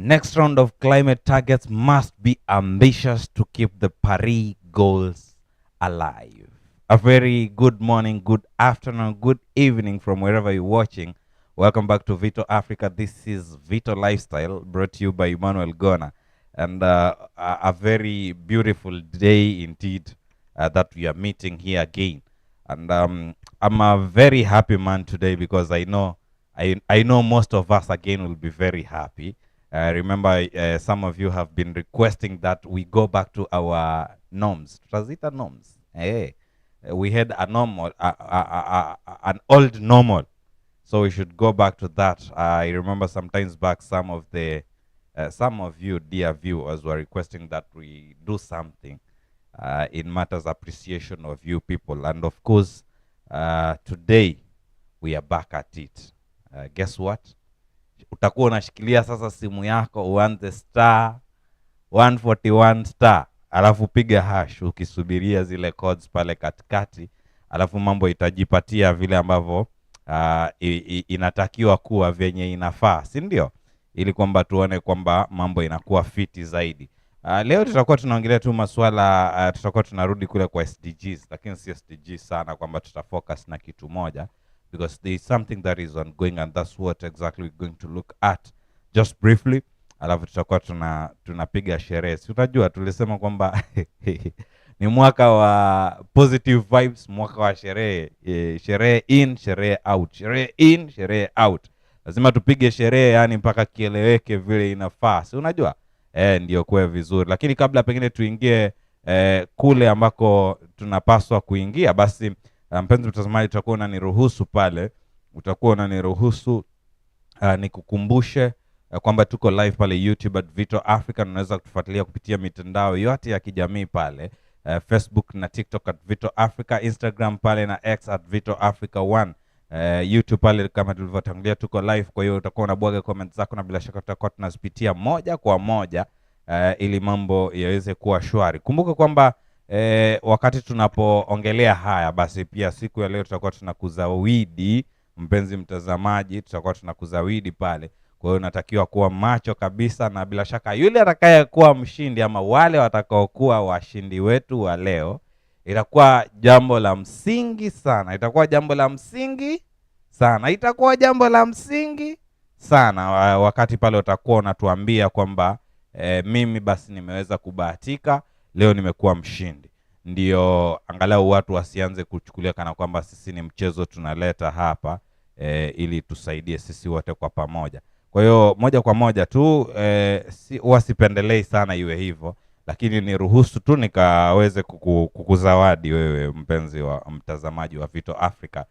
Next round of climate targets must be ambitious to keep the Paris goals alive. A very good morning, good afternoon, good evening from wherever you're watching. Welcome back to Vito Africa. This is Vito Lifestyle, brought to you by Emmanuel Gona. And a very beautiful day indeed that we are meeting here again. And I'm a very happy man today because I know most of us again will be very happy. Remember, some of you have been requesting that we go back to our norms. Transita norms. Hey, we had a normal, an old normal, so we should go back to that. I remember sometimes back, some of you, dear viewers, were requesting that we do something in matters appreciation of you people, and of course, today we are back at it. Guess what? Utakuwa unashikilia sasa simu yako uanze star 141 star alafu piga hash ukisubiria zile codes pale katikati, alafu mambo itajipatia vile ambavyo inatakiwa kuwa venye inafaa, si ndio? Ili kwamba tuone kwamba mambo inakuwa fiti zaidi. Leo tutakuwa tunaongelea tu masuala tutakuwa tunarudi kule kwa SDGs, lakini si SDGs sana kwamba tutafocus na kitu moja, because there is something that is ongoing, and that's what exactly we're going to look at just briefly. Alafu tutakuwa tunapiga sherehe. Si unajua tulisema kwamba ni mwaka wa positive vibes, mwaka wa sherehe. Sherehe in, sherehe out. Sherehe in, sherehe out. Lazima tupige sherehe, yani mpaka kieleweke vile inafaa. Si unajua? Ndio kuwe vizuri. Lakini kabla pengine tuingie kule ambako tunapaswa kuingia, basi mpenzi mtazamaji, utakuwa unaniruhusu pale, utakuwa unaniruhusu nikukumbushe kwamba tuko live pale YouTube at Vito Africa. Unaweza kutufuatilia kupitia mitandao yote ya kijamii pale, Facebook na TikTok at Vito Africa, Instagram pale na X at Vito Africa 1, YouTube pale kama tulivyotangulia tuko live. Kwa hiyo utakuwa unabwaga comments zako na bila shaka tutakuwa tunazipitia moja kwa moja ili mambo yaweze kuwa shwari. Kumbuka kwamba wakati tunapoongelea haya, basi pia siku ya leo tutakuwa tunakuzawidi mpenzi mtazamaji, tutakuwa tunakuzawidi pale. Kwa hiyo unatakiwa kuwa macho kabisa, na bila shaka yule atakayekuwa mshindi ama wale watakaokuwa washindi wetu wa leo, itakuwa jambo la msingi sana. Itakuwa jambo la msingi sana. Itakuwa jambo la msingi sana wakati pale utakuwa unatuambia kwamba mimi basi nimeweza kubahatika, leo nimekuwa mshindi. Ndio angalau watu wasianze kuchukulia kana kwamba sisi ni mchezo tunaleta hapa ili tusaidie sisi wote kwa pamoja. Kwa hiyo moja kwa moja tu wasipendelei sana iwe hivyo, lakini niruhusu tu nikaweze kukuzawadi wewe mpenzi wa mtazamaji wa Vito Africa.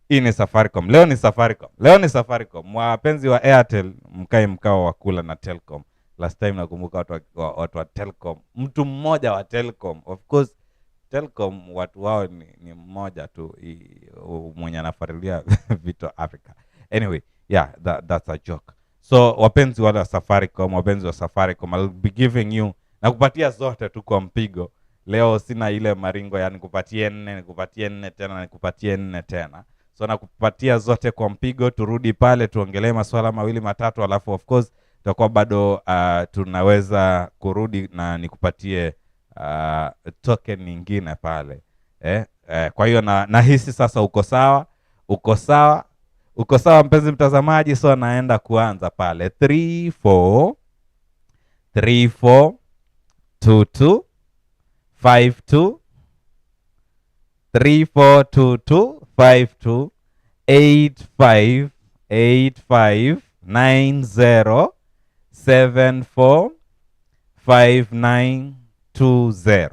Hii ni Safaricom. Leo ni Safaricom. Leo ni Safaricom. Wapenzi wa Airtel, mkae mkao wa kula na Telcom. Last time nakumbuka watu wa Telcom, mtu mmoja wa Telcom. Of course Telcom watu wao ni mmoja tu, mwenye anafuatilia Vito Africa. Anyway, yeah, that's a joke. So wapenzi wale wa Safaricom, wapenzi wa Safaricom, I'll be giving you, na kupatia zote tu kwa mpigo. Leo sina ile maringo ya nikupatie 4, nikupatie 4 tena, nikupatie 4 tena. So nakupatia zote kwa mpigo. Turudi pale tuongelee masuala mawili matatu, alafu of course tutakuwa bado tunaweza kurudi na nikupatie token nyingine pale. Kwa hiyo nahisi sasa uko sawa. Uko sawa mpenzi mtazamaji. So naenda kuanza pale 34 22 52 3422 52 85 85 90 74 59 20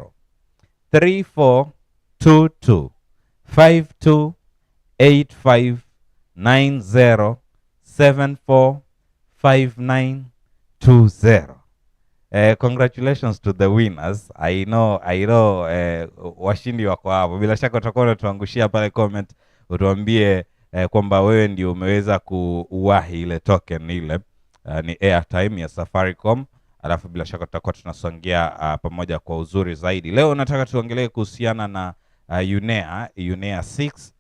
3422 52 85 90 74 59 20. Congratulations to the winners. I know washindi wako hapo. Bila shaka utakuwa unatuangushia pale comment, utuambie kwamba wewe ndio umeweza kuwahi ile token ile. Ni airtime ya Safaricom. Alafu bila shaka tutakuwa tunasongea pamoja kwa uzuri zaidi. Leo nataka tuongelee kuhusiana na Unea 6.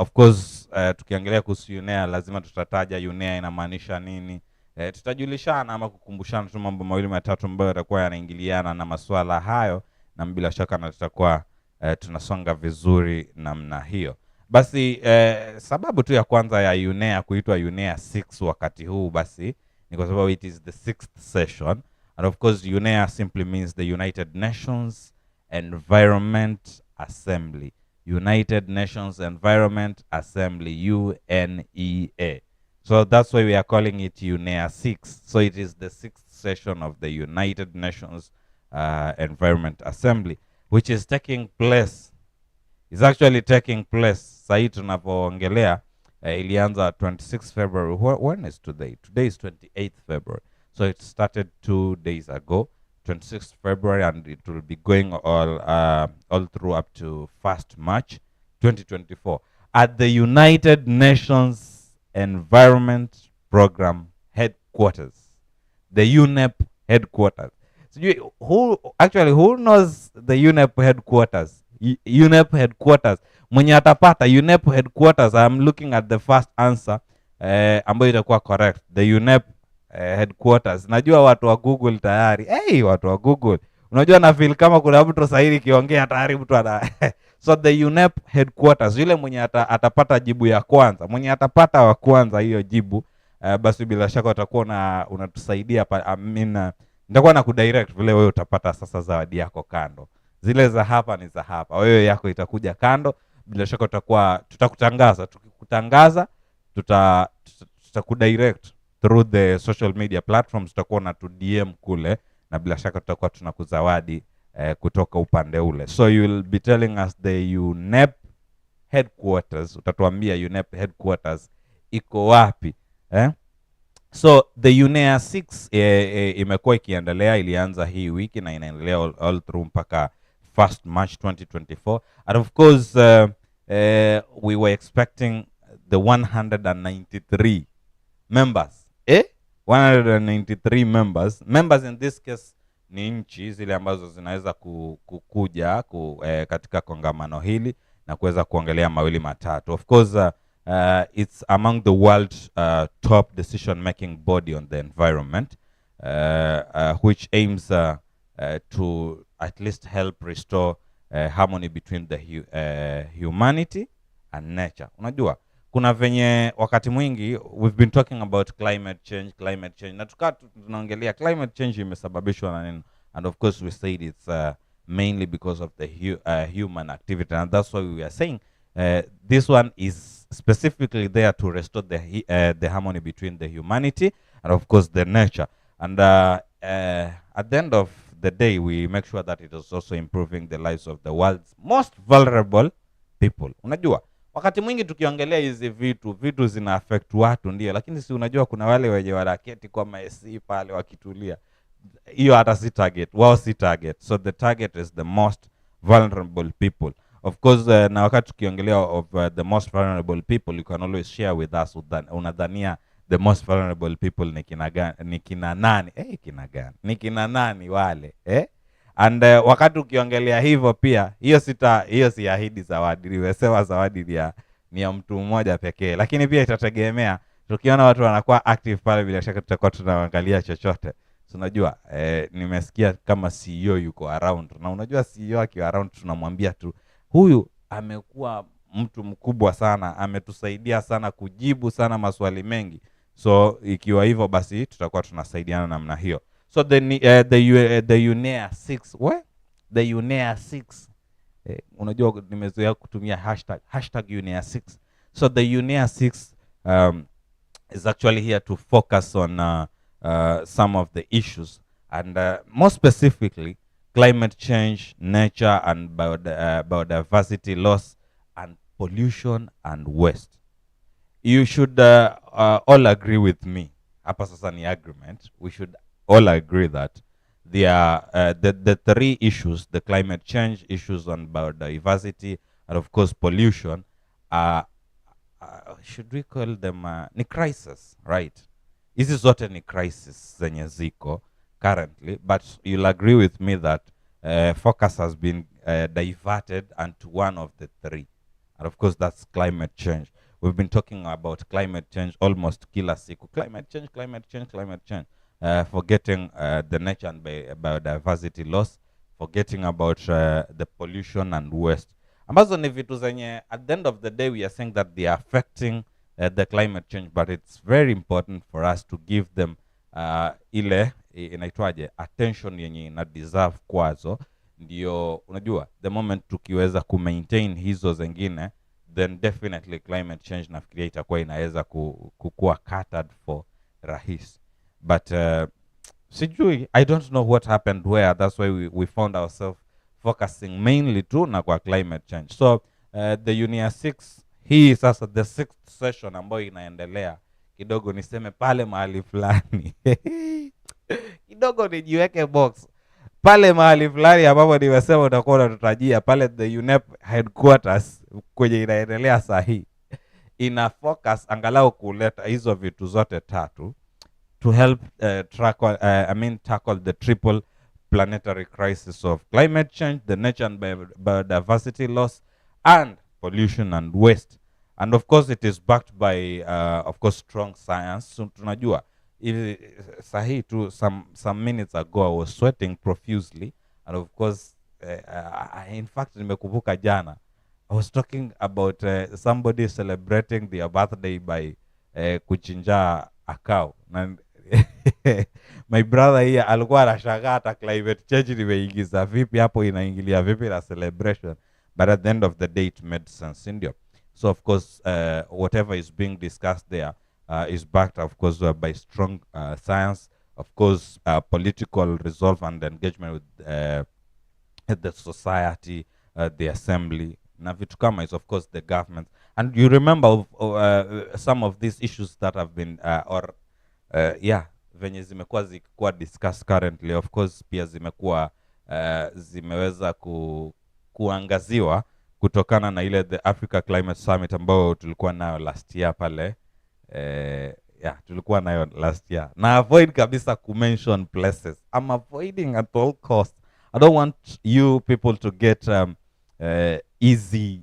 Of course tukiangalia kuhusu Unea lazima tutataja Unea inamaanisha nini. tutajulishana ama kukumbushana tu mambo mawili matatu ambayo yatakuwa yanaingiliana na masuala hayo, na bila shaka na tutakuwa tunasonga vizuri namna hiyo. Basi sababu tu ya kwanza ya Unea kuitwa Unea 6 wakati huu basi ni kwa sababu it is the 6th session, and of course Unea simply means the United Nations Environment Assembly. United Nations Environment Assembly, UNEA. So that's why we are calling it Unea 6. So it is the 6th session of the United Nations Environment Assembly, which is taking place. It's actually taking place. Sahi tunapoongelea ilianza 26 February. When is today? Today is 28th February. So it started 2 days ago, 26th February, and it will be going all through up to 1st March 2024 at the United Nations Environment Program headquarters, the UNEP headquarters. So who knows the UNEP headquarters? UNEP headquarters. Mwenye atapata UNEP headquarters, I'm looking at the first answer ambayo itakuwa correct. The UNEP headquarters. Najua watu wa Google tayari. Hey, watu wa Google. Unajua na feel kama kuna mtu sahihi kiongea tayari mtu ana So the UNEP headquarters, yule mwenye atapata jibu ya kwanza, mwenye atapata wa kwanza hiyo jibu, basi bila shaka utakuwa unatusaidia nitakuwa na kudirect vile wewe utapata sasa zawadi yako kando. Zile za hapa ni za hapa. Wewe yako itakuja kando. Bila shaka tutakutangaza. Tukikutangaza tutakudirect through the social media platforms, tutakuwa na tu DM kule, na bila shaka tutakuwa tunakuzawadi kutoka upande ule. So you will be telling us the UNEP headquarters, utatuambia UNEP headquarters iko wapi. So the Unea 6 imekuwa ikiendelea, ilianza hii wiki na inaendelea all through mpaka 1st March 2024. And of course we were expecting the 193 members. 193 members in this case ni nchi zile ambazo zinaweza kukuja katika kongamano hili na kuweza kuongelea mawili matatu. Of course it's among the world top decision making body on the environment, which aims to at least help restore harmony between the humanity and nature. Unajua kuna venye wakati mwingi we've been talking about climate change, na tunaongelea climate change imesababishwa na nini, and of course we said it's mainly because of the human activity, and that's why we are saying this one is specifically there to restore the harmony between the humanity and of course the nature, and at the end of the day we make sure that it is also improving the lives of the world's most vulnerable people. Unajua wakati mwingi tukiongelea hizi vitu zina affect watu ndio, lakini si unajua kuna wale wenye waraketi kwa AC pale wakitulia, hiyo hata si target, wao si target. So the target is the most vulnerable people. Of course na wakati tukiongelea of the most vulnerable people, you can always share with us unadhania the most vulnerable people ni kina nani? Ni kina nani wale? And wakati ukiongelea hivyo pia, hiyo si ahidi zawadi, nimesema zawadi ni ya mtu mmoja pekee, lakini pia itategemea. Tukiona watu wanakuwa active pale, bila shaka tutakuwa tunaangalia chochote. Unajua nimesikia kama CEO yuko around, na unajua CEO akiwa around tunamwambia tu huyu amekuwa mtu mkubwa sana, ametusaidia sana kujibu sana maswali mengi. So ikiwa hivyo basi tutakuwa tunasaidiana namna hiyo. So the Unea 6, the Unea 6, unajua nimezoea kutumia hashtag Unea 6. So the Unea 6 is actually here to focus on some of the issues, and more specifically climate change, nature and biodiversity loss, and pollution and waste. You should all agree with me. Hapa sasa ni agreement. We should all agree that the three issues, the climate change, issues on biodiversity, and of course pollution, should we call them ni crisis, right? Hizi zote ni crisis zenye ziko currently, but you'll agree with me that focus has been diverted onto one of the three, and of course that's climate change. we've been talking about climate change almost kila siku. Climate change, climate change, climate change. Forgetting the nature and biodiversity loss, forgetting about the pollution and waste. Ambazo ni vitu zenye, at the end of the day, we are saying that they are affecting the climate change, but it's very important for us to give them ile inaitwaje attention yenye ina deserve kwazo. Ndio unajua the moment tukiweza kumaintain hizo zengine, then definitely climate change nafikiria itakuwa inaweza kukua catered for rahisi. But sijui, I don't know what happened where. That's why we found ourselves focusing mainly tu na kwa climate change. So the Unea 6, hii sasa the 6th session ambayo inaendelea, kidogo niseme pale mahali fulani kidogo nijiweke box pale mahali fulani ambapo nimesema utakuwa unatutajia pale the UNEP headquarters kwenye inaendelea sahi, ina focus angalau kuleta hizo vitu zote tatu to help tackle the triple planetary crisis of climate change, the nature and biodiversity loss, and pollution and waste. And of course it is backed by of course strong science. So tunajua sahi tu some minutes ago I was sweating profusely, and of course in fact nimekumbuka jana I was talking about somebody celebrating their birthday by kuchinja a cow. And my brother here alikuwa anashangaa hata climate change nimeingiza vipi hapo, inaingilia vipi na celebration, but at the end of the day it made sense, ndio. So of course whatever is being discussed there is backed of course by strong science, of course political resolve and engagement with the society, the assembly, na vitu kama is of course the government. And you remember some of these issues that have been venye zimekuwa zikikuwa discussed currently, of course pia zimekuwa zimeweza kuangaziwa kutokana na ile the Africa Climate Summit ambayo tulikuwa nayo last year pale. Tulikuwa nayo last year. Na avoid kabisa mention places. I'm avoiding at all costs. I don't want you people to get easy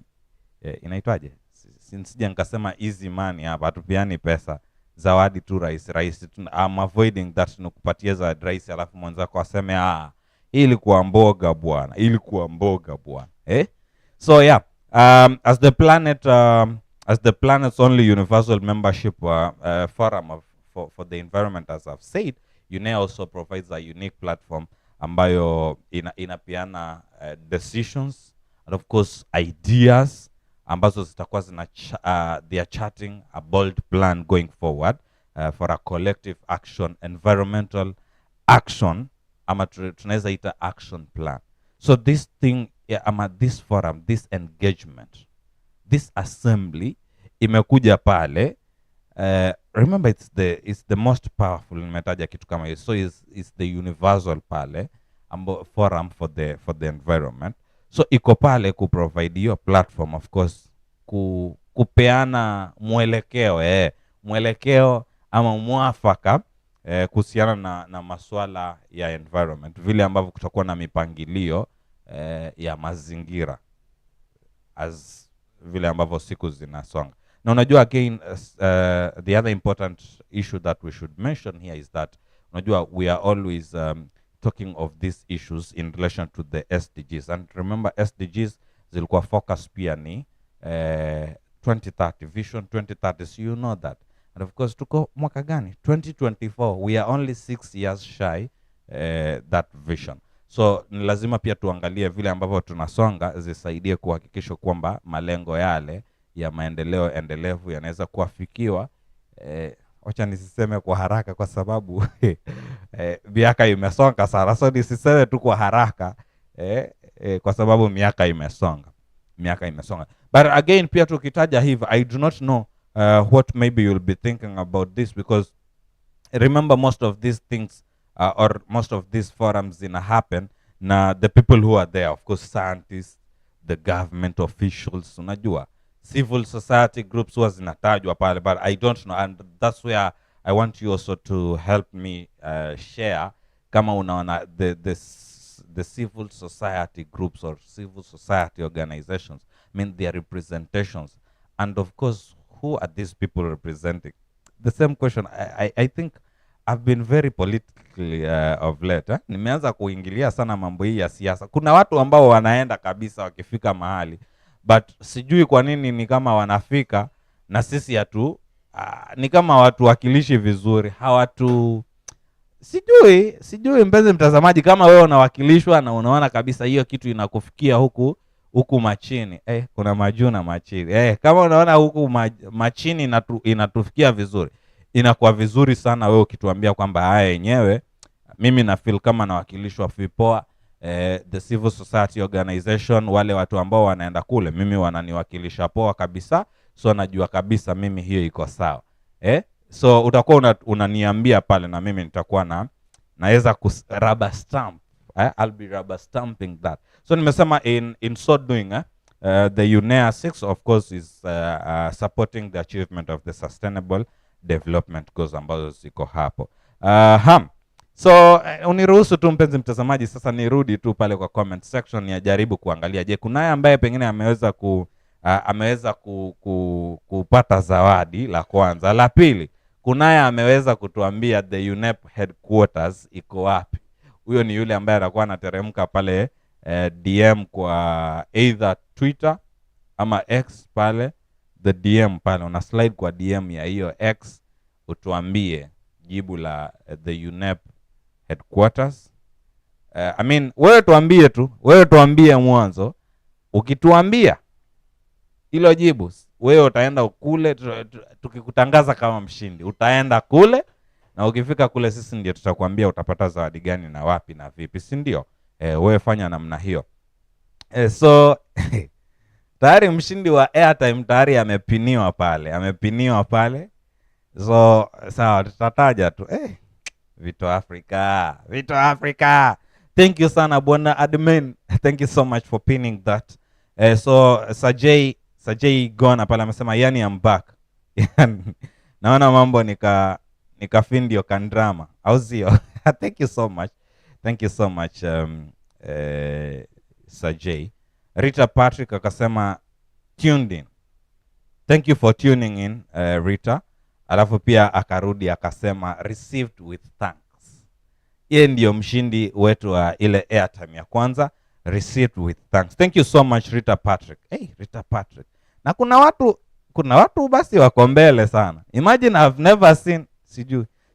inaitwaje? Sinsija nikasema easy money hapa, hatupiani pesa. Zawadi tu rahisi. I'm avoiding that, nukupatia za rahisi alafu mwenzako aseme ilikuwa mboga bwana. So yeah, as the planet's only universal membership forum for the environment, as I've said, Unea also provides a unique platform ambayo inapiana decisions and of course ideas ambazo zitakuwa they are charting a bold plan going forward for a collective action, environmental action, ama tunaweza ita action plan. So this thing, this forum, this engagement, this assembly imekuja pale. Remember it's the most powerful, nimetaja kitu kama hiyo. So it's the universal pale forum for the environment. So iko pale kuprovide hiyo platform, of course kupeana mwelekeo ama mwafaka kuhusiana na masuala ya environment, vile ambavyo kutakuwa na mipangilio ya mazingira as vile ambavyo siku zinasonga. Na unajua again the other important issue that we should mention here is that unajua we are always talking of these issues in relation to the SDGs, and remember SDGs zilikuwa focus pia ni 2030 vision 2030, so you know that. And of course tuko mwaka gani? 2024. We are only 6 years shy that vision. So ni lazima pia tuangalie vile ambavyo tunasonga zisaidie kuhakikisha kwamba malengo yale ya maendeleo endelevu yanaweza kuafikiwa. Wacha nisiseme kwa haraka kwa sababu miaka imesonga sana. So nisiseme tu kwa haraka kwa sababu miaka imesonga. But again pia tukitaja hivi, I do not know what maybe you'll be thinking about this, because remember most of these things or most of these forums happen na the people who are there, of course scientists, the government officials, unajua civil society groups was zinatajwa pale, but I don't know, and that's where I want you also to help me share kama unaona the civil society groups or civil society organizations, I mean their representations, and of course who are these people representing? The same question. I think I've been very politically of late. Nimeanza kuingilia sana mambo hii ya siasa. Kuna watu ambao wanaenda kabisa wakifika mahali, but sijui kwa nini ni kama wanafika na sisi hatu ni kama watu wakilishi vizuri, hawatu sijui mpenzi mtazamaji, kama wewe unawakilishwa na unaona kabisa hiyo kitu inakufikia huku machini. Kuna majuu na machini. Kama unaona huku machini inatufikia vizuri, inakuwa vizuri sana wewe ukituambia kwamba haya yenyewe mimi na feel kama nawakilishwa vipoa. The civil society organization, wale watu ambao wanaenda kule, mimi wananiwakilisha poa kabisa, so najua kabisa mimi hiyo iko sawa. So utakuwa unaniambia pale na mimi nitakuwa naweza rubber stamp. I'll be rubber stamping that. So nimesema in so doing, the Unea 6 of course is supporting the achievement of the sustainable development goals ambazo ziko hapo. So uniruhusu tu mpenzi mtazamaji, sasa nirudi tu pale kwa comment section ya jaribu kuangalia, je, kunaye ambaye pengine ameweza kupata zawadi, la kwanza. La pili, kunaye ameweza kutuambia the UNEP headquarters iko wapi. Huyo ni yule ambaye anakuwa anateremka pale DM kwa either Twitter ama X pale, the DM pale, una slide kwa DM ya hiyo X, utuambie jibu la the UNEP headquarters. Wewe tuambie mwanzo. Ukituambia hilo jibu, wewe utaenda kule, tukikutangaza kama mshindi utaenda kule, na ukifika kule sisi ndio tutakwambia utapata zawadi gani na wapi na vipi, si ndio? Wewe fanya namna hiyo. So tayari mshindi wa airtime tayari amepiniwa pale. So sawa, tutataja tu Vito Africa. Thank you sana bwana admin. Thank you so much for pinning that. So Sajay Gona pale amesema yani I'm back. Naona mambo nikafindio kandrama au sio? Thank you so much Sajay. Rita Patrick akasema tuned in. Thank you for tuning in Rita. Alafu pia akarudi akasema received with thanks. Yeye ndio mshindi wetu wa ile airtime ya kwanza, received with thanks. Thank you so much Rita Patrick. Rita Patrick. Na kuna watu basi wako mbele sana. Imagine I've never seen,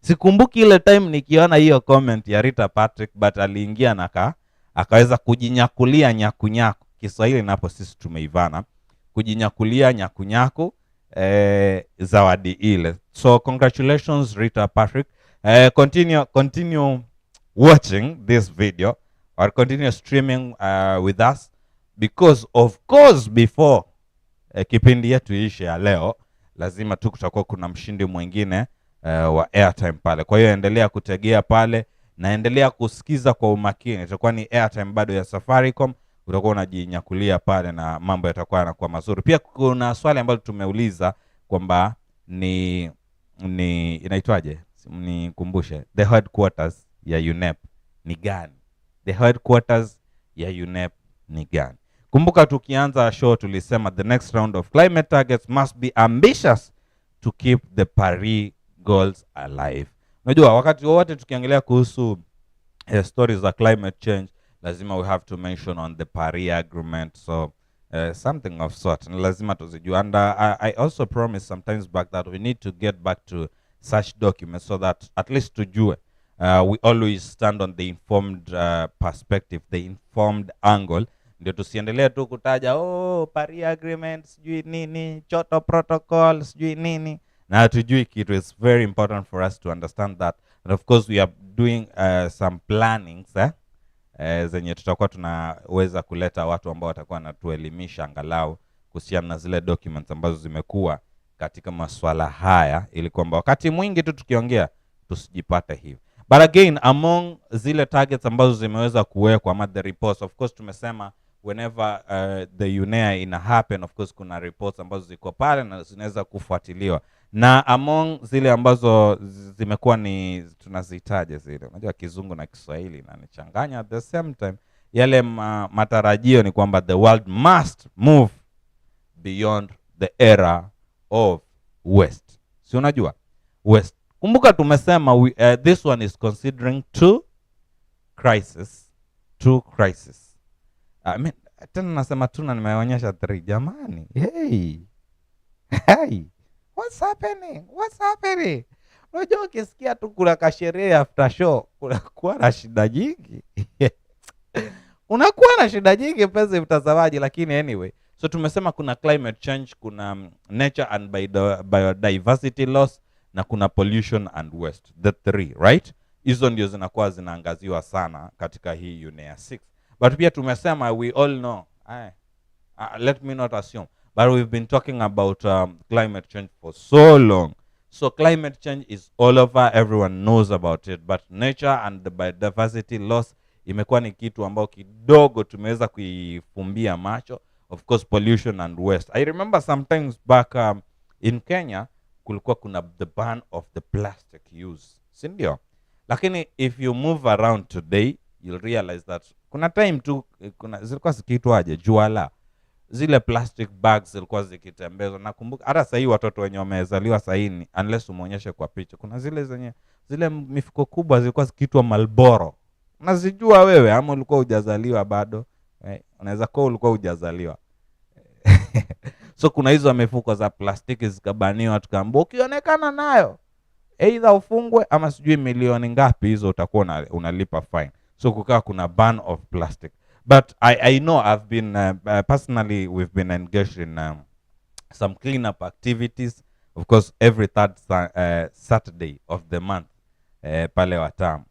sikumbuki ile time nikiona hiyo comment ya Rita Patrick, but aliingia na akaweza kujinyakulia nyakunyaku. Kiswahili napo sisi tumeivana. Kujinyakulia nyakunyaku zawadi ile. So congratulations Rita Patrick. Continue watching this video or continue streaming with us, because of course before kipindi yetu ishe ya leo lazima tu kutakuwa kuna mshindi mwingine wa airtime pale. Kwa hiyo endelea kutegea pale na endelea kusikiza kwa umakini. Itakuwa ni airtime bado ya Safaricom, utakuwa unajinyakulia pale na mambo yatakuwa yanakuwa mazuri. Pia kuna swali ambalo tumeuliza kwamba ni inaitwaje? Nikumbushe, the headquarters ya UNEP ni gani? The headquarters ya UNEP ni gani? Kumbuka tukianza show tulisema the next round of climate targets must be ambitious to keep the Paris goals alive. Unajua wakati wote tukiangalia kuhusu stories za climate change, lazima we have to mention on the Paris agreement. So something of sort lazima tuzijue. And I also promised sometimes back that we need to get back to such documents so that at least tujue we always stand on the informed perspective, the informed angle. Ndio tusiendelee tu kutaja Paris agreement sijui nini, Kyoto protocol sijui nini, na tujui kitu. It's very important for us to understand that. And of course we are doing some plannings zenye tutakuwa tunaweza kuleta watu ambao watakuwa natuelimisha angalau kuhusiana na zile documents ambazo zimekuwa katika masuala haya, ili kwamba wakati mwingi tu tukiongea tusijipate hivi. But again, among zile targets ambazo zimeweza kuwekwa ama the reports, of course tumesema whenever the Unea ina happen, of course kuna reports ambazo ziko pale na zinaweza kufuatiliwa. Na among zile ambazo zimekuwa ni tunazitaje zile, unajua kizungu na Kiswahili na nichanganya at the same time, yale matarajio ni kwamba the world must move beyond the era of west. Si unajua west. Kumbuka tumesema this one is considering two crisis. I mean, tena nasema tu na nimeonyesha 3 jamani. Hey. What's happening? Unajua ukisikia tu kuna kasherehe after show kunakuwa na shida nyingi. Unakuwa na shida nyingi mpenzi mtazamaji, lakini anyway. So tumesema kuna climate change, kuna nature and biodiversity loss, na kuna pollution and waste. The 3, right? Hizo ndio zinakuwa zinaangaziwa sana katika hii Unea 6. But pia tumesema we all know, let me not assume, but we've been talking about climate change for so long. So climate change is all over, everyone knows about it, but nature and the biodiversity loss imekuwa ni kitu ambao kidogo tumeweza kuifumbia macho. Of course, pollution and waste. I remember sometimes back in Kenya kulikuwa kuna the ban of the plastic use, si ndio? Lakini if you move around today, you'll realize that kuna time tu zilikuwa zikiitwaje, juala, zile plastic bags zilikuwa zikitembezwa. Nakumbuka hata sasa hii watoto wenye wamezaliwa sasa hii, unless umuonyeshe kwa picha, kuna zile mifuko kubwa zilikuwa zikiitwa Marlboro. Unazijua wewe ama ulikuwa hujazaliwa bado? Unaweza kuwa ulikuwa hujazaliwa. So kuna hizo mifuko za plastiki zikabaniwa, tukaambiwa ukionekana nayo either ufungwe ama sijui milioni ngapi hizo utakuwa unalipa fine. So kukaa kuna ban of plastic. But I know I've been personally we've been engaged in some cleanup activities, of course every third Saturday of the month pale Watamu,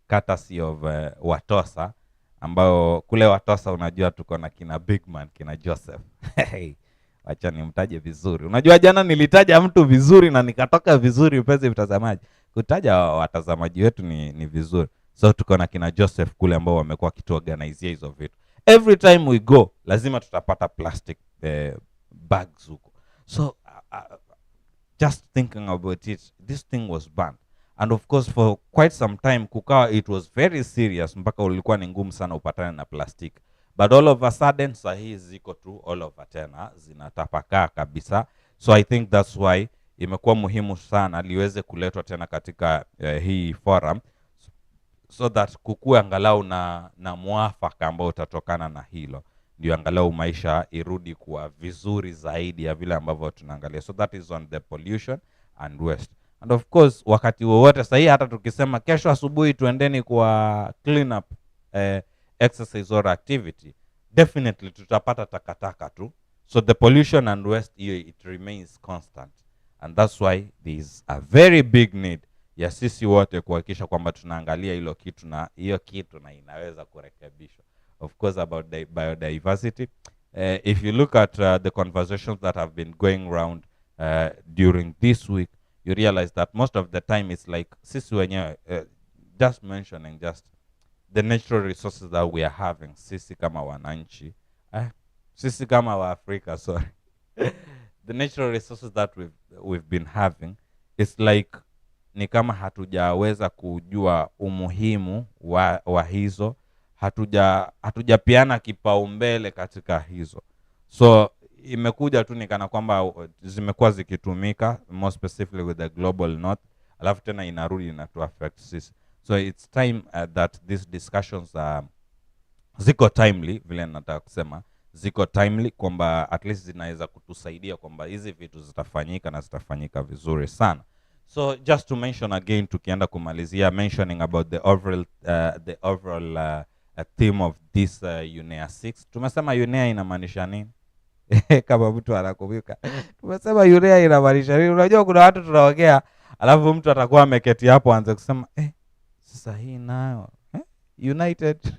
courtesy of Watosa, ambao kule Watosa unajua tuko na kina Big Man, kina Joseph. Wacha nimtaje vizuri. Unajua jana nilitaja mtu vizuri na nikatoka vizuri mpenzi mtazamaji. Kutaja watazamaji wetu ni vizuri. So tuko na kina Joseph kule ambao wamekuwa kituorganize hizo vitu. Every time we go lazima tutapata plastic bags huko. So just thinking about it, this thing was banned. And of course for quite some time kukawa it was very serious, mpaka ulikuwa ni ngumu sana upatane na plastic. But all of a sudden sahi ziko tu all over tena zinatapakaa kabisa. So I think that's why imekuwa muhimu sana liweze kuletwa tena katika hii forum, so that kukue angalau na mwafaka ambao utatokana na hilo, ndio angalau maisha irudi kuwa vizuri zaidi ya vile ambavyo tunaangalia. So that is on the pollution and waste. And of course wakati wowote sahi hata tukisema kesho asubuhi tuendeni kwa clean up exercise or activity, definitely tutapata takataka tu. So the pollution and waste it remains constant, and that's why there is a very big need ya sisi wote kuhakikisha kwamba tunaangalia hilo kitu na hiyo kitu na inaweza kurekebishwa. Of course about the biodiversity, if you look at the conversations that have been going around during this week, you realize that most of the time it's like sisi wenyewe just mentioning just the natural resources that we are having, sisi kama wananchi, sisi kama wa Afrika, sorry. The natural resources that we've been having, it's like ni kama hatujaweza kujua umuhimu wa hizo, hatujapiana kipaumbele katika hizo. So imekuja tu nikana kwamba zimekuwa zikitumika more specifically with the global north, alafu tena inarudi na to affect sisi. So it's time that these discussions ziko timely, vile nataka kusema ziko timely, kwamba at least zinaweza kutusaidia kwamba hizi vitu zitafanyika na zitafanyika vizuri sana. So just to mention again, tukienda kumalizia, mentioning about the overall theme of this Unea 6. Tumesema Unea inamaanisha nini? Kama mtu anakumbuka. Tumesema Unea inamaanisha nini? Unajua kuna watu tunaongea, alafu mtu atakuwa ameketi hapo aanze kusema sasa hii nayo United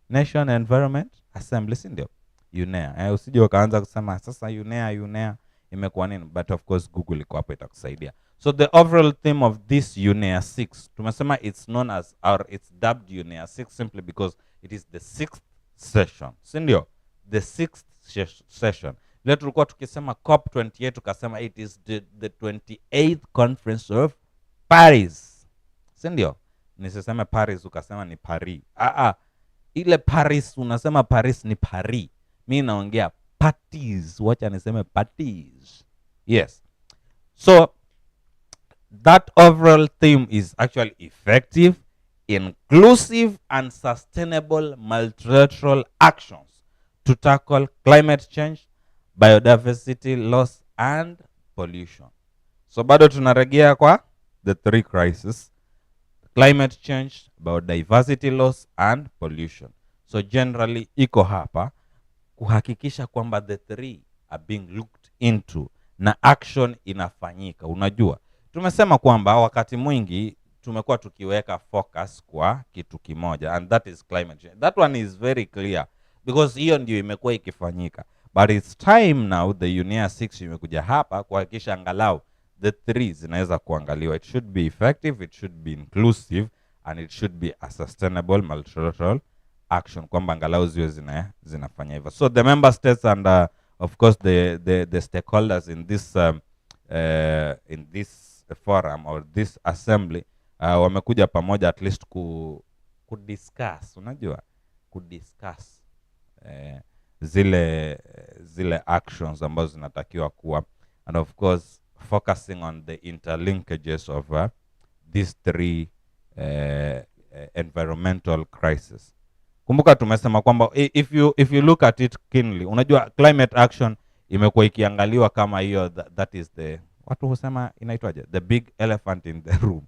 Nation Environment Assembly, si ndio? Unea. Usije ukaanza kusema sasa Unea imekuwa nini? But of course Google iko hapo itakusaidia. So the overall theme of this Unea 6, tumesema it's known as, or it's dubbed Unea 6 simply because it is the 6th session. Si ndio? The 6th session. Leo tulikuwa tukisema COP28, tukasema it is the 28th conference of Paris. Si ndio? Nisiseme Paris ukasema ni Paris. Ile Paris unasema Paris ni Paris. Mimi naongea parties. Wacha niseme parties. Yes. So that overall theme is actually effective, inclusive, and sustainable multilateral actions to tackle climate change, biodiversity loss, and pollution. So bado tunarejea kwa the three crises: climate change, biodiversity loss, and pollution. So generally iko hapa kuhakikisha kwamba the three are being looked into na action inafanyika. Unajua, tumesema kwamba wakati mwingi tumekuwa tukiweka focus kwa kitu kimoja, and that is climate change. That one is very clear because hiyo ndio imekuwa ikifanyika, but it's time now the Unea 6 imekuja hapa kuhakikisha angalau the three zinaweza kuangaliwa. It should be effective, it should be inclusive, and it should be a sustainable multilateral action, kwamba angalau ziwe zinafanya hivyo. So the member states and of course the stakeholders in this forum or this assembly wamekuja pamoja at least kudiscuss, unajua kudiscuss zile actions ambazo zinatakiwa kuwa, and of course focusing on the interlinkages of these three environmental crises. Kumbuka tumesema kwamba if you look at it keenly, unajua climate action imekuwa ikiangaliwa kama hiyo that is the, watu husema inaitwaje, the big elephant in the room.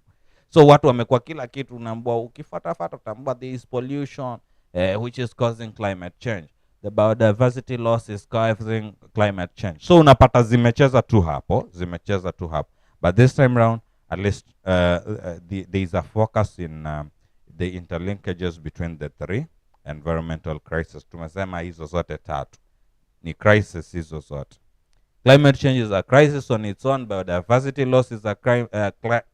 So watu wamekuwa kila kitu unaambua, ukifuata utaambua there is pollution which is causing climate change, the biodiversity loss is causing climate change. So unapata zimecheza tu hapo, but this time round at least there is a focus in the interlinkages between the three environmental crisis. Tumesema hizo zote tatu ni crisis hizo zote. Climate change is a crisis on its own, biodiversity loss is a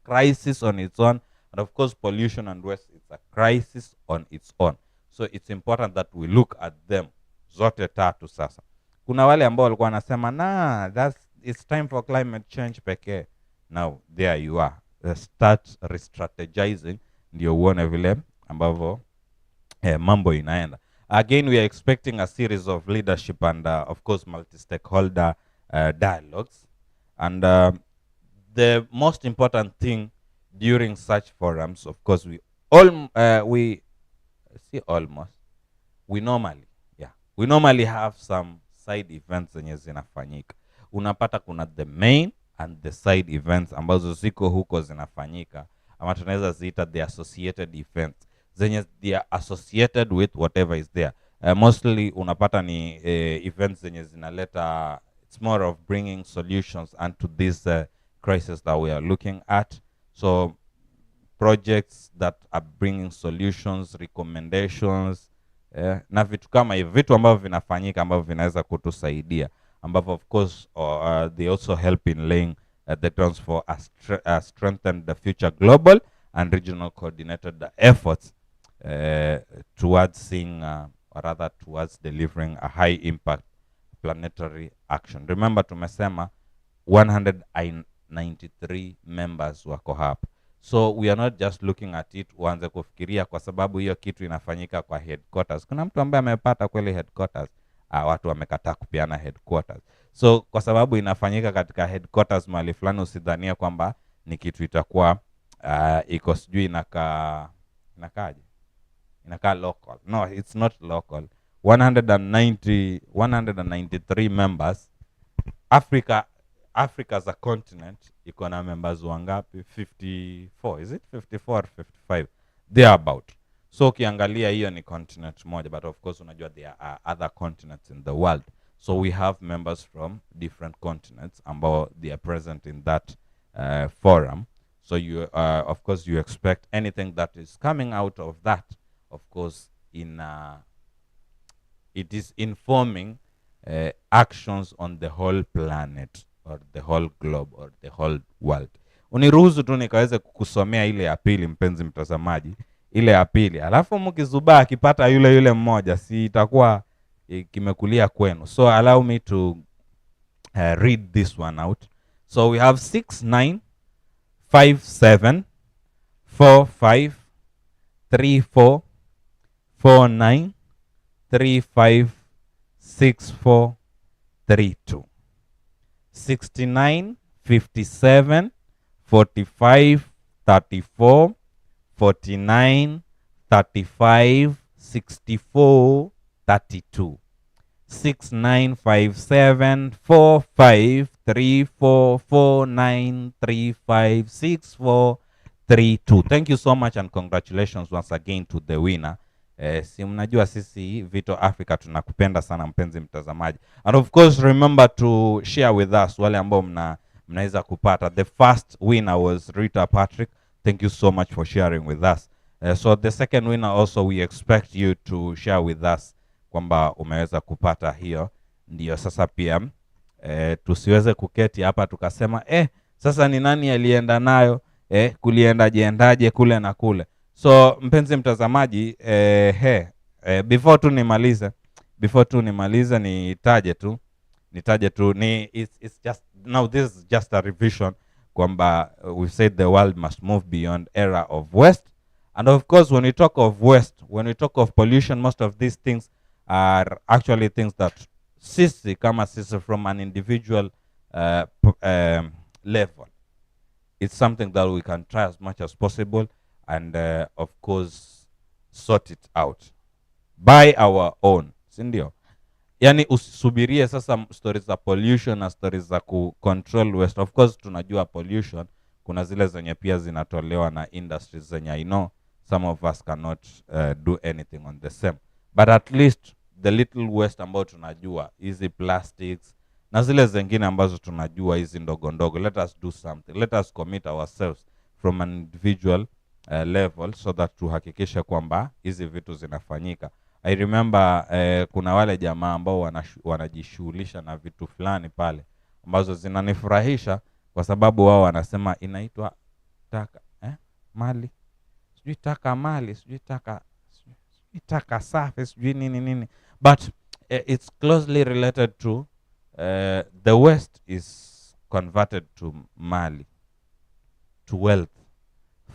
crisis on its own, and of course pollution and waste is a crisis on its own. So it's important that we look at them zote tatu. Sasa kuna wale ambao walikuwa wanasema it's time for climate change pekee. Now there you are, start re-strategizing ndio uone vile ambavyo mambo inaenda. Again, we are expecting a series of leadership and of course multi-stakeholder dialogues, and the most important thing during such forums, of course, we normally have some side events zenye zinafanyika. Unapata kuna the main and the side events ambazo ziko huko zinafanyika, ama tunaweza ziita the associated events zenye they are associated with whatever is there. Mostly unapata ni events zenye zinaleta, it's more of bringing solutions unto this crisis that we are looking at. So projects that are bringing solutions, recommendations, na vitu kama hivi, vitu ambavyo vinafanyika ambavyo vinaweza kutusaidia, ambavyo of course they also help in laying the grounds for strengthen the future global and regional coordinated efforts towards seeing or rather towards delivering a high impact planetary action. Remember tumesema 193 members wako hapa. So we are not just looking at it uanze kufikiria kwa sababu hiyo kitu inafanyika kwa headquarters. Kuna mtu ambaye amepata kweli headquarters, watu wamekataa kupeana headquarters. So kwa sababu inafanyika katika headquarters mahali fulani, usidhania kwamba ni kitu itakuwa iko sijui inakaaje, inakaa local. No, it's not local. 193 members. Africa as a continent iko na members wangapi? 54, is it 54 or 55 thereabout. So ukiangalia hiyo ni continent moja, but of course unajua there are other continents in the world. So we have members from different continents ambao they are present in that forum. So you of course you expect anything that is coming out of that, of course it is informing actions on the whole planet or the whole globe or the whole world. Uniruhusu tu nikaweze kukusomea ile ya pili, mpenzi mtazamaji, ile ya pili, alafu mkizubaa akipata yule mmoja, si itakuwa kimekulia kwenu. So allow me to read this one out. So we have 6 9 5 7 4 5 3 4 4 9 3 5 6 4 3 2. 69 57 45 34 49 35 64 32. 6957453449356432. Thank you so much and congratulations once again to the winner. Si mnajua sisi Vito Africa tunakupenda sana mpenzi mtazamaji. And of course remember to share with us wale ambao mnaweza kupata. The first winner was Rita Patrick. Thank you so much for sharing with us. So the second winner also we expect you to share with us kwamba umeweza kupata hiyo. Ndio sasa pia tusiweze kuketi hapa tukasema sasa ni nani alienda nayo, kulienda jendaje kule na kule. So mpenzi mtazamaji, before tu nimalize nitaje tu it's just now, this is just a revision kwamba we said the world must move beyond era of West. And of course when we talk of West, when we talk of pollution, most of these things are actually things that sisi from an individual level, it's something that we can try as much as possible and of course sort it out by our own, sindio? Yani usisubirie sasa stories za pollution na stories za control waste. Of course tunajua pollution kuna zile zenye pia zinatolewa na industries zenye I know some of us cannot do anything on the same, but at least the little waste ambao tunajua, hizi plastics na zile zingine ambazo tunajua hizi ndogo ndogo, let us do something. Let us commit ourselves from an individual level so that tuhakikishe kwamba hizi vitu zinafanyika. I remember kuna wale jamaa ambao wanajishughulisha na vitu fulani pale ambazo zinanifurahisha kwa sababu wao wanasema inaitwa taka mali, sijui taka mali, sijui taka safi, sijui nini, but it's closely related to the waste is converted to mali, to wealth,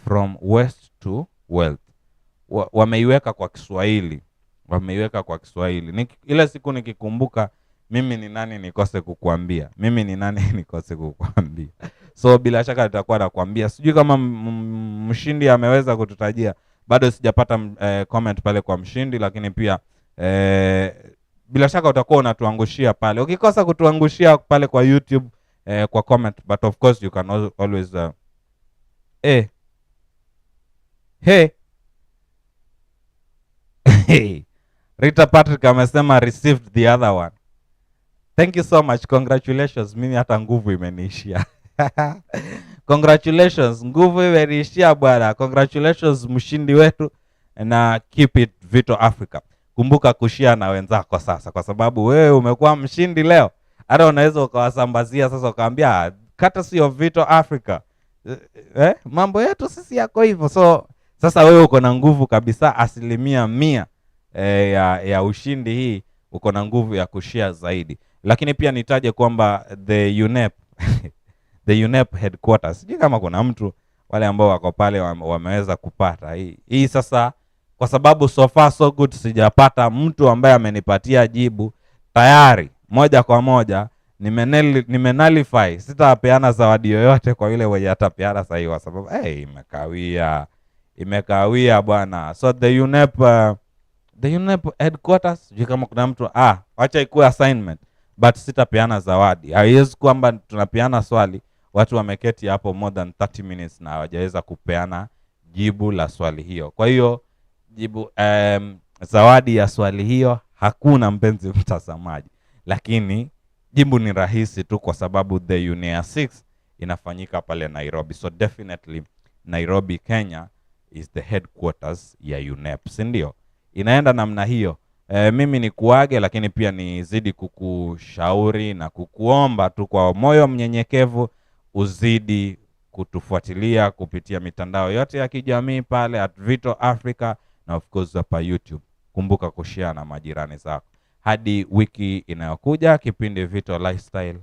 from waste to wealth. Wameiweka kwa Kiswahili, ile siku nikikumbuka mimi ni nani nikose kukuambia, so bila shaka nitakuwa nakwambia. Sijui kama mshindi ameweza kututajia, bado sijapata comment pale kwa mshindi, lakini pia bila shaka utakuwa unatuangushia pale. Ukikosa kutuangushia pale kwa YouTube kwa comment, but of course you can always Rita Patrick amesema received the other one. Thank you so much. Congratulations. Mimi hata nguvu imeniishia. Congratulations. Nguvu imeniishia bwana. Congratulations mshindi wetu, na keep it Vito Africa. Kumbuka kushare na wenzako sasa, kwa sababu wewe umekuwa mshindi leo. Hata unaweza ukawasambazia sasa ukaambia courtesy of Vito Africa. Mambo yetu sisi yako hivyo. So sasa wewe uko na nguvu kabisa, 100% ya ushindi hii, uko na nguvu ya kushare zaidi. Lakini pia nitaje kwamba the UNEP the UNEP headquarters, sijui kama kuna mtu wale ambao wako pale wameweza kupata hii sasa, kwa sababu so far so good, sijapata mtu ambaye amenipatia jibu tayari moja kwa moja. Nimenalify, sitapeana zawadi yoyote kwa yule mwenye atapeana sahi, kwa sababu imekawia bwana. So the UNEP headquarters, sijui kama kuna mtu acha ikuwe assignment, but sitapeana zawadi. Haiwezi kwamba tunapeana swali watu wameketi hapo more than 30 minutes na hawajaweza kupeana jibu la swali hiyo. Kwa hiyo jibu zawadi ya swali hiyo hakuna, mpenzi mtazamaji, lakini jibu ni rahisi tu, kwa sababu the Unea 6 inafanyika pale Nairobi. So definitely Nairobi, Kenya is the headquarters ya UNEP, si ndio? Inaenda namna hiyo. Mimi ni kuage, lakini pia nizidi kukushauri na kukuomba tu kwa moyo mnyenyekevu uzidi kutufuatilia kupitia mitandao yote ya kijamii pale at Vito Africa, na of course hapa YouTube. Kumbuka kushare na majirani zako. Hadi wiki inayokuja, kipindi Vito Lifestyle.